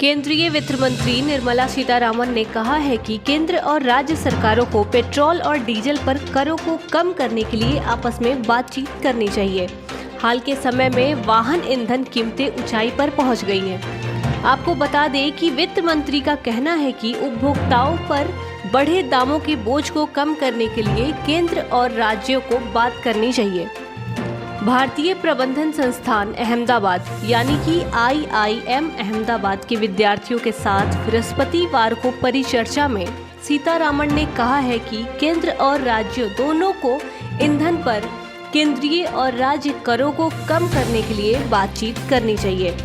केंद्रीय वित्त मंत्री निर्मला सीतारामन ने कहा है कि केंद्र और राज्य सरकारों को पेट्रोल और डीजल पर करों को कम करने के लिए आपस में बातचीत करनी चाहिए। हाल के समय में वाहन ईंधन कीमतें ऊंचाई पर पहुंच गई हैं। आपको बता दें कि वित्त मंत्री का कहना है कि उपभोक्ताओं पर बढ़े दामों के बोझ को कम करने के लिए केंद्र और राज्यों को बात करनी चाहिए। भारतीय प्रबंधन संस्थान अहमदाबाद यानी कि IIM अहमदाबाद के विद्यार्थियों के साथ बृहस्पतिवार को परिचर्चा में सीतारामन ने कहा है कि केंद्र और राज्यों दोनों को ईंधन पर केंद्रीय और राज्य करों को कम करने के लिए बातचीत करनी चाहिए।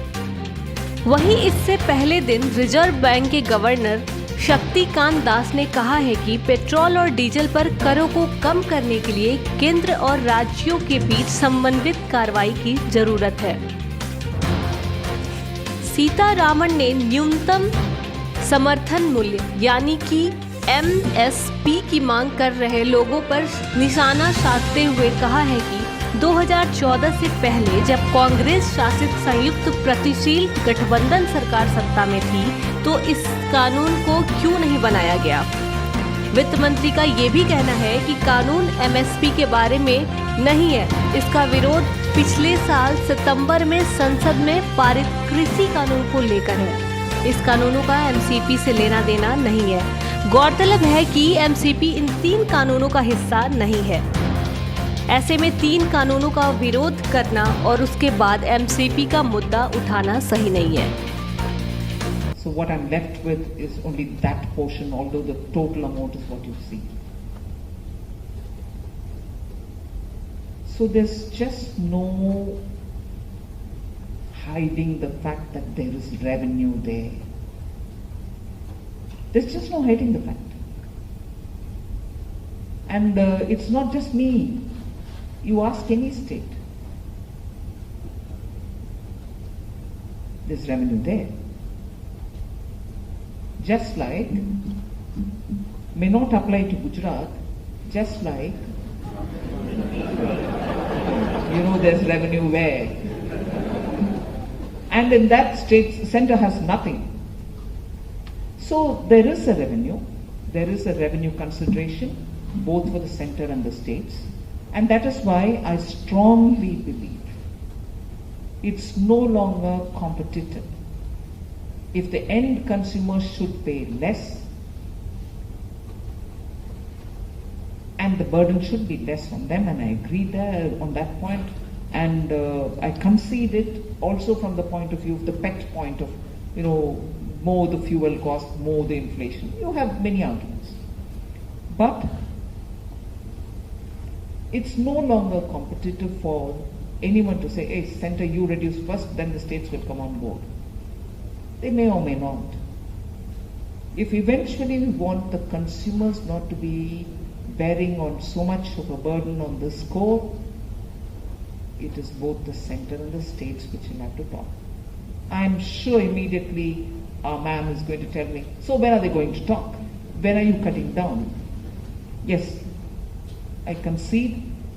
वहीं इससे पहले दिन रिजर्व बैंक के गवर्नर शक्तिकांत दास ने कहा है कि पेट्रोल और डीजल पर करों को कम करने के लिए केंद्र और राज्यों के बीच समन्वित कार्रवाई की जरूरत है। सीतारामन ने न्यूनतम समर्थन मूल्य यानी कि MSP की मांग कर रहे लोगों पर निशाना साधते हुए कहा है कि 2014 से पहले जब कांग्रेस शासित संयुक्त प्रगतिशील गठबंधन सरकार सत्ता में थी तो इस कानून को क्यों नहीं बनाया गया। वित्त मंत्री का ये भी कहना है कि कानून MSP के बारे में नहीं है। इसका विरोध पिछले साल सितंबर में संसद में पारित कृषि कानून को लेकर है। इस कानूनों का MCP से लेना देना नहीं है। गौरतलब है कि MCP इन 3 कानूनों का हिस्सा नहीं है। ऐसे में 3 कानूनों का विरोध करना और उसके बाद MCP का मुद्दा उठाना सही नहीं है। So what I'm left with is only that portion, although the total amount is what you see. So there's just no hiding the fact that there is revenue there. There's just no hiding the fact. And it's not just me. You ask any state. There's revenue there. Just like, may not apply to Gujarat, just like, there's revenue where. And in that state, center has nothing. So there is a revenue consideration, both for the center and the states. And that is why I strongly believe it's no longer competitive. If the end consumer should pay less, and the burden should be less on them, and I agree there on that point, and I concede it also from the point of view of the PET point of, more the fuel cost, more the inflation. You have many arguments. But it's no longer competitive for anyone to say, hey, center, you reduce first, then the states will come on board. They may or may not. If eventually we want the consumers not to be bearing on so much of a burden on this score, it is both the center and the states which will have to talk. I'm sure immediately our ma'am is going to tell me, so when are they going to talk? When are you cutting down? Yes, I concede